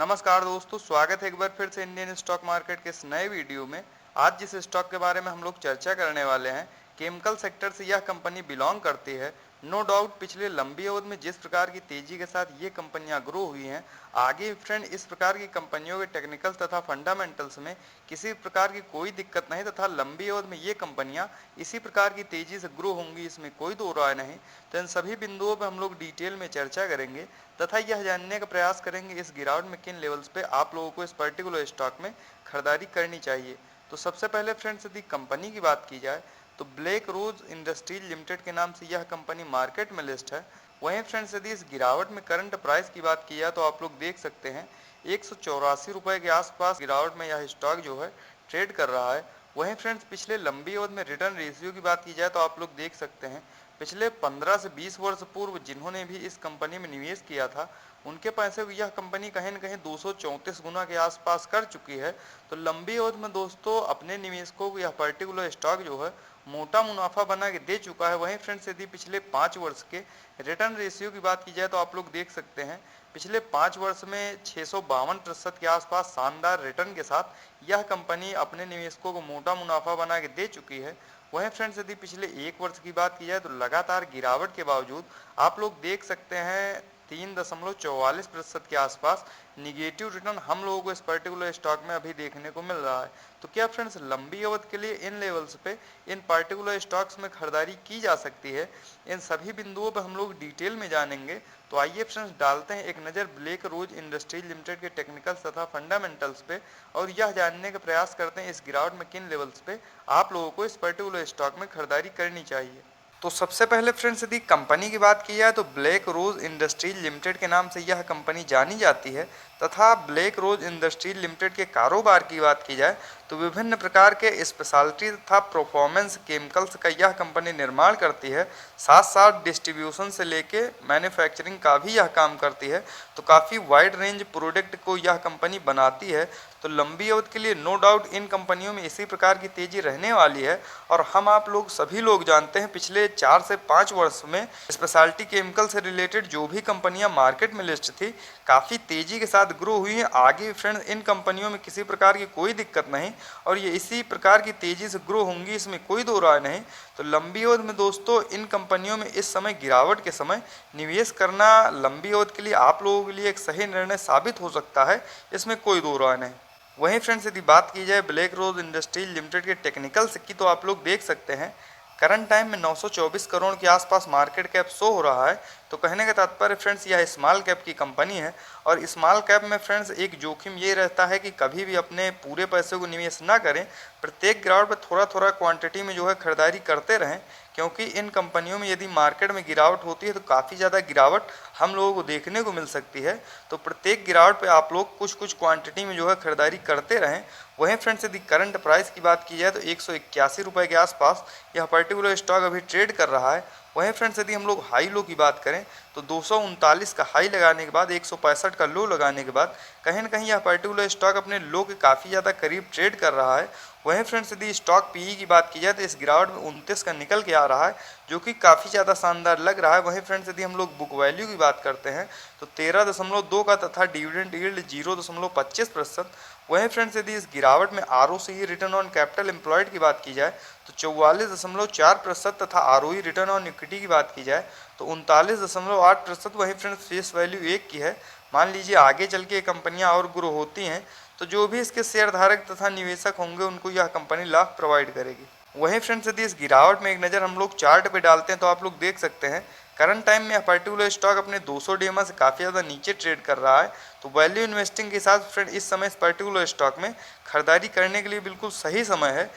नमस्कार दोस्तों, स्वागत है एक बार फिर से इंडियन स्टॉक मार्केट के इस नए वीडियो में। आज जिस स्टॉक के बारे में हम लोग चर्चा करने वाले हैं, केमिकल सेक्टर से यह कंपनी बिलोंग करती है। नो डाउट पिछले लंबी अवधि में जिस प्रकार की तेजी के साथ ये कंपनियां ग्रो हुई हैं, आगे फ्रेंड इस प्रकार की कंपनियों के टेक्निकल तथा फंडामेंटल्स में किसी प्रकार की कोई दिक्कत नहीं तथा लंबी अवधि में ये कंपनियां इसी प्रकार की तेजी से ग्रो होंगी, इसमें कोई दो राय नहीं। तो इन सभी बिंदुओं पर हम लोग डिटेल में चर्चा करेंगे तथा यह जानने का प्रयास करेंगे इस गिरावट में किन लेवल्स पे आप लोगों को इस पर्टिकुलर स्टॉक में खरीदारी करनी चाहिए। तो सबसे पहले फ्रेंड्स यदि कंपनी की बात की जाए तो ब्लैक रोज इंडस्ट्रीज लिमिटेड के नाम से यह कंपनी मार्केट में लिस्ट है। वहीं फ्रेंड्स यदि इस गिरावट में करंट प्राइस की बात की जाए तो आप लोग देख सकते हैं 184 रुपए के आसपास गिरावट में यह स्टॉक जो है ट्रेड कर रहा है। वहीं फ्रेंड्स पिछले लंबी अवधि में रिटर्न रेशियो की बात की जाए तो आप लोग देख सकते हैं पिछले 15 से 20 वर्ष पूर्व जिन्होंने भी इस कंपनी में निवेश किया था, उनके पैसे को यह कंपनी कहीं न कहीं 234 गुना के आसपास कर चुकी है। तो लंबी अवधि में दोस्तों अपने निवेशकों को यह पर्टिकुलर स्टॉक जो है मोटा मुनाफा बना के दे चुका है। वहीं फ्रेंड्स यदि पिछले 5 वर्ष के रिटर्न रेशियो की बात की जाए तो आप लोग देख सकते हैं पिछले 5 वर्ष में 652% के आसपास शानदार रिटर्न के साथ यह कंपनी अपने निवेशकों को मोटा मुनाफा बना के दे चुकी है। वहीं फ्रेंड्स यदि पिछले 1 वर्ष की बात की जाए तो लगातार गिरावट के बावजूद आप लोग देख सकते हैं 3.44% के आसपास निगेटिव रिटर्न हम लोगों को इस पर्टिकुलर स्टॉक में अभी देखने को मिल रहा है। तो क्या फ्रेंड्स लंबी अवधि के लिए इन लेवल्स पे इन पर्टिकुलर स्टॉक्स में खरीदारी की जा सकती है? इन सभी बिंदुओं पर हम लोग डिटेल में जानेंगे। तो आइए फ्रेंड्स डालते हैं एक नज़र ब्लैक रोज इंडस्ट्रीज लिमिटेड के टेक्निकल्स तथा फंडामेंटल्स पे और यह जानने का प्रयास करते हैं इस गिरावट में किन लेवल्स पे आप लोगों को इस पर्टिकुलर स्टॉक में खरीदारी करनी चाहिए। तो सबसे पहले फ्रेंड्स यदि कंपनी की बात की जाए तो ब्लैक रोज इंडस्ट्रीज लिमिटेड के नाम से यह कंपनी जानी जाती है तथा ब्लैक रोज इंडस्ट्रीज लिमिटेड के कारोबार की बात की जाए तो विभिन्न प्रकार के स्पेशलिटी तथा परफॉर्मेंस केमिकल्स का यह कंपनी निर्माण करती है। साथ साथ डिस्ट्रीब्यूशन से लेके मैन्युफैक्चरिंग का भी यह काम करती है। तो काफ़ी वाइड रेंज प्रोडक्ट को यह कंपनी बनाती है। तो लंबी अवधि के लिए नो डाउट इन कंपनियों में इसी प्रकार की तेजी रहने वाली है। और हम आप लोग सभी लोग जानते हैं पिछले 4 से 5 वर्ष में स्पेशलिटी केमिकल से रिलेटेड जो भी कंपनियां मार्केट में लिस्ट थी काफ़ी तेजी के साथ ग्रो हुई हैं। आगे फ्रेंड्स इन कंपनियों में किसी प्रकार की कोई दिक्कत नहीं और ये इसी प्रकार की तेजी से ग्रो होंगी, इसमें कोई दो राय नहीं। तो लंबी अवधि में दोस्तों इन कंपनियों में इस समय गिरावट के समय निवेश करना लंबी अवधि के लिए आप लोगों के लिए एक सही निर्णय साबित हो सकता है, इसमें कोई दो राय नहीं। वहीं फ्रेंड्स यदि बात की जाए ब्लैक रोज इंडस्ट्रीज लिमिटेड के टेक्निकल्स की तो आप लोग देख सकते हैं करंट टाइम में 924 करोड़ के आसपास मार्केट कैप शो हो रहा है। तो कहने का तात्पर्य फ्रेंड्स यह स्मॉल कैप की कंपनी है और स्मॉल कैप में फ्रेंड्स एक जोखिम ये रहता है कि कभी भी अपने पूरे पैसे को निवेश ना करें, प्रत्येक गिरावट पर थोड़ा थोड़ा क्वांटिटी में जो है खरीदारी करते रहें, क्योंकि इन कंपनियों में यदि मार्केट में गिरावट होती है तो काफ़ी ज़्यादा गिरावट हम लोगों को देखने को मिल सकती है। तो प्रत्येक गिरावट पे आप लोग कुछ कुछ क्वांटिटी में जो है खरीदारी करते रहें। वहीं फ्रेंड्स यदि करंट प्राइस की बात की जाए तो 181 रुपये के आसपास यह पर्टिकुलर स्टॉक अभी ट्रेड कर रहा है। वहीं फ्रेंड्स यदि हम लोग हाई लो की बात करें तो 239 का हाई लगाने के बाद 165 का लो लगाने के बाद कहीं ना कहीं यह पर्टिकुलर स्टॉक अपने लो के काफ़ी ज़्यादा करीब ट्रेड कर रहा है। वहीं फ्रेंड्स यदि स्टॉक पीई की बात की जाए तो इस गिरावट में 29 का निकल के आ रहा है, जो कि काफ़ी ज़्यादा शानदार लग रहा है। वहीं फ्रेंड्स यदि हम लोग बुक वैल्यू की बात करते हैं तो 13.2 का तथा डिविडेंड यील्ड 0.25%। वहीं फ्रेंड्स यदि इस गिरावट में ROC return on capital employed की बात की जाए तो 44.4% तथा आरओई रिटर्न ऑन इक्विटी की बात की जाए तो 39.8%। वहीं फ्रेंड्स फेस वैल्यू 1 की है। मान लीजिए आगे चल के कंपनियां और ग्रो होती हैं तो जो भी इसके शेयर धारक तथा निवेशक होंगे उनको यह कंपनी लाभ प्रोवाइड करेगी। वहीं फ्रेंड्स यदि इस गिरावट में एक नज़र हम लोग चार्ट पे डालते हैं तो आप लोग देख सकते हैं करंट टाइम में यह पर्टिकुलर स्टॉक अपने 200 DMA से काफ़ी ज़्यादा नीचे ट्रेड कर रहा है। तो वैल्यू इन्वेस्टिंग के साथ फ्रेंड इस समय इस पर्टिकुलर स्टॉक में खरीदारी करने के लिए बिल्कुल सही समय है।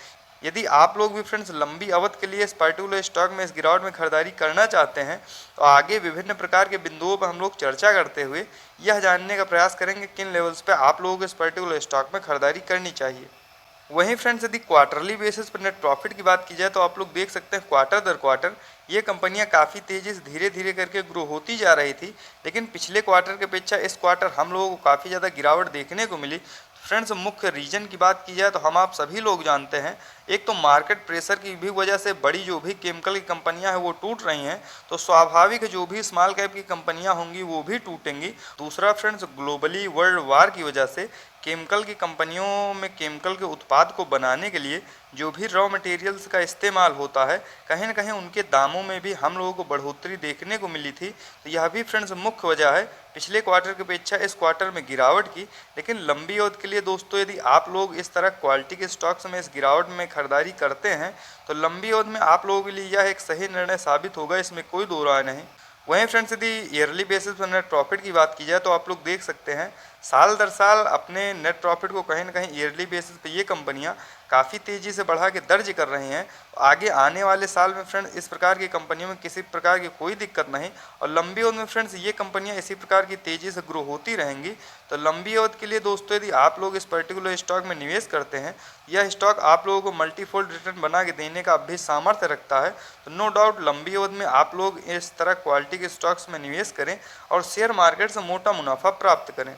यदि आप लोग भी फ्रेंड्स लंबी अवधि के लिए इस पर्टिकुलर स्टॉक में इस गिरावट में खरीदारी करना चाहते हैं तो आगे विभिन्न प्रकार के बिंदुओं पर हम लोग चर्चा करते हुए यह जानने का प्रयास करेंगे किन लेवल्स पे आप लोगों को इस पर्टिकुलर स्टॉक में खरीदारी करनी चाहिए। वहीं फ्रेंड्स यदि क्वार्टरली बेसिस पर नेट प्रॉफिट की बात की जाए तो आप लोग देख सकते हैं क्वार्टर दर क्वार्टर ये कंपनियां काफ़ी तेज़ी से धीरे धीरे करके ग्रो होती जा रही थी, लेकिन पिछले क्वार्टर की अपेक्षा इस क्वार्टर हम लोगों को काफ़ी ज़्यादा गिरावट देखने को मिली। फ्रेंड्स मुख्य रीजन की बात की जाए तो हम आप सभी लोग जानते हैं, एक तो मार्केट प्रेशर की भी वजह से बड़ी जो भी केमिकल की कंपनियां हैं वो टूट रही हैं, तो स्वाभाविक जो भी स्मॉल कैप की कंपनियां होंगी वो भी टूटेंगी। दूसरा फ्रेंड्स, ग्लोबली वर्ल्ड वार की वजह से केमिकल की कंपनियों में केमिकल के उत्पाद को बनाने के लिए जो भी रॉ मटेरियल्स का इस्तेमाल होता है, कहीं ना कहीं उनके दामों में भी हम लोगों को बढ़ोतरी देखने को मिली थी। तो यह भी फ्रेंड्स मुख्य वजह है पिछले क्वार्टर की अपेक्षा इस क्वार्टर में गिरावट की। लेकिन लंबी अवधि के लिए दोस्तों, यदि आप लोग इस तरह क्वालिटी के स्टॉक्स में इस गिरावट में खरीदारी करते हैं तो लंबी अवधि में आप लोगों के लिए यह एक सही निर्णय साबित होगा, इसमें कोई दो राय नहीं। वहीं फ्रेंड्स, यदि ईयरली बेसिस पर नेट प्रॉफिट की बात की जाए तो आप लोग देख सकते हैं साल दर साल अपने नेट प्रॉफिट को कहीं ना कहीं ईयरली बेसिस पे ये कंपनियां काफ़ी तेज़ी से बढ़ा के दर्ज कर रही हैं। आगे आने वाले साल में फ्रेंड्स इस प्रकार की कंपनियों में किसी प्रकार की कोई दिक्कत नहीं, और लंबी अवधि में फ्रेंड्स ये कंपनियां इसी प्रकार की तेज़ी से ग्रो होती रहेंगी। तो लंबी अवधि के लिए दोस्तों, यदि आप लोग इस पर्टिकुलर स्टॉक में निवेश करते हैं, यह स्टॉक आप लोगों को मल्टीफोल्ड रिटर्न बना के देने का भी सामर्थ्य रखता है, तो नो डाउट लंबी अवधि में आप लोग इस तरह क्वालिटी के स्टॉक्स में निवेश करें और शेयर मार्केट से मोटा मुनाफा प्राप्त करें।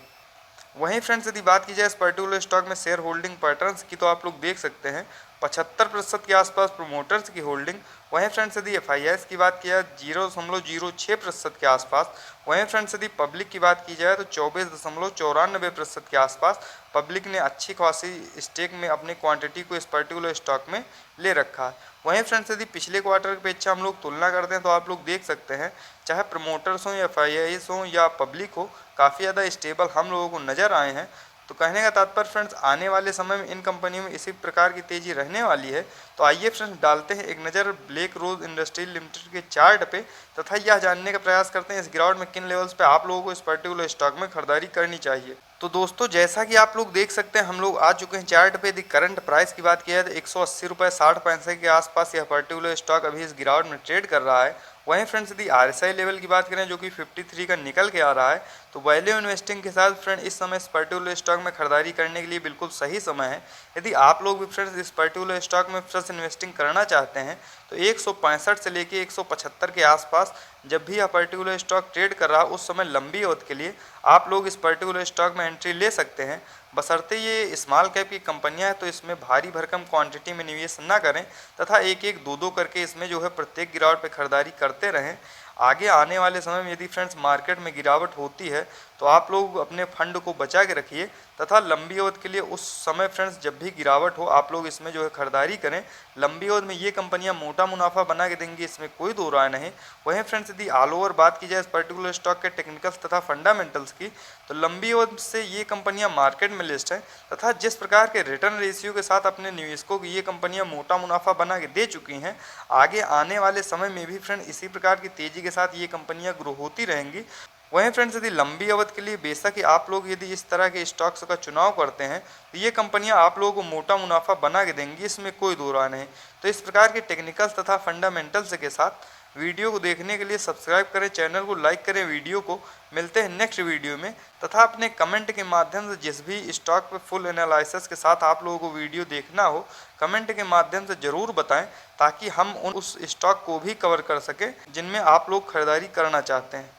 वहीं फ्रेंड्स, यदि बात की जाए इस पर्टिकुलर स्टॉक में शेयर होल्डिंग पैटर्न्स की, तो आप लोग देख सकते हैं 75% के आसपास प्रोमोटर्स की होल्डिंग। वहीं फ्रेंड्स, यदि FIIs की बात की जाए 0.06% के आसपास। वहीं फ्रेंड्स, यदि पब्लिक की बात की जाए तो 24.94% के आसपास पब्लिक ने अच्छी खासी स्टेक में अपनी क्वांटिटी को इस पर्टिकुलर स्टॉक में ले रखा है। वहीं फ्रेंड्स, यदि पिछले क्वार्टर की अपेक्षा हम लोग तुलना करते हैं तो आप लोग देख सकते हैं चाहे प्रमोटर्स हों या FIIs हों या पब्लिक हो, काफ़ी ज़्यादा स्टेबल हम लोगों को नज़र आए हैं। तो कहने का तात्पर्य फ्रेंड्स, आने वाले समय में इन कंपनियों में इसी प्रकार की तेज़ी रहने वाली है। तो आइए फ्रेंड्स डालते हैं एक नज़र ब्लैक रोज इंडस्ट्रीज लिमिटेड के चार्ट पे, तथा यह जानने का प्रयास करते हैं इस गिरावट में किन लेवल्स पे आप लोगों को इस पर्टिकुलर स्टॉक में खरीदारी करनी चाहिए। तो दोस्तों, जैसा कि आप लोग देख सकते हैं हम लोग आ चुके हैं चार्ट पे। यदि करंट प्राइस की बात की जाए तो 180 रुपये 60 पैसे के आसपास यह पर्टिकुलर स्टॉक अभी इस गिरावट में ट्रेड कर रहा है। वहीं फ्रेंड्स, यदि RSI लेवल की बात करें जो कि 53 का निकल के आ रहा है, तो वैल्यू इन्वेस्टिंग के साथ फ्रेंड इस समय इस पर्टिकुलर स्टॉक में खरीदारी करने के लिए बिल्कुल सही समय है। यदि आप लोग भी फ्रेंड्स इस पर्टिकुलर स्टॉक में फ्रेश इन्वेस्टिंग करना चाहते हैं तो 165 से लेके 175 के आसपास जब भी यह पर्टिकुलर स्टॉक ट्रेड कर रहा है उस समय लंबी अवधि के लिए आप लोग इस पर्टिकुलर स्टॉक में एंट्री ले सकते हैं। बशर्ते ये स्मॉल कैप की कंपनियां हैं तो इसमें भारी भरकम क्वांटिटी में निवेश ना करें, तथा एक एक दो दो करके इसमें जो है प्रत्येक गिरावट पे खरीदारी करते रहें। आगे आने वाले समय में यदि फ्रेंड्स मार्केट में गिरावट होती है तो आप लोग अपने फंड को बचा के रखिए, तथा लंबी अवधि के लिए उस समय फ्रेंड्स जब भी गिरावट हो आप लोग इसमें जो है खरीदारी करें। लंबी अवधि में ये कंपनियां मोटा मुनाफा बना के देंगी, इसमें कोई दो राय नहीं। वहीं फ्रेंड्स, यदि ऑल ओवर बात की जाए इस पर्टिकुलर स्टॉक के टेक्निकल्स तथा फंडामेंटल्स की, तो लंबी अवधि से ये कंपनियां मार्केट में लिस्ट हैं, तथा जिस प्रकार के रिटर्न रेशियो के साथ अपने निवेशकों को ये कंपनियां मोटा मुनाफा बना के दे चुकी हैं, आगे आने वाले समय में भी फ्रेंड इसी प्रकार की तेजी के साथ ये कंपनियां ग्रो होती रहेंगी। वहीं फ्रेंड्स, यदि लंबी अवधि के लिए बेशक ही आप लोग यदि इस तरह के स्टॉक्स का चुनाव करते हैं तो ये कंपनियां आप लोगों को मोटा मुनाफा बना के देंगी, इसमें कोई दो राय नहीं। तो इस प्रकार के टेक्निकल्स तथा फंडामेंटल्स के साथ वीडियो को देखने के लिए सब्सक्राइब करें, चैनल को लाइक करें, वीडियो को। मिलते हैं नेक्स्ट वीडियो में, तथा अपने कमेंट के माध्यम से जिस भी स्टॉक पे फुल एनालिसिस के साथ आप लोगों को वीडियो देखना हो, कमेंट के माध्यम से ज़रूर बताएं, ताकि हम उस स्टॉक को भी कवर कर सकें जिनमें आप लोग खरीदारी करना चाहते हैं।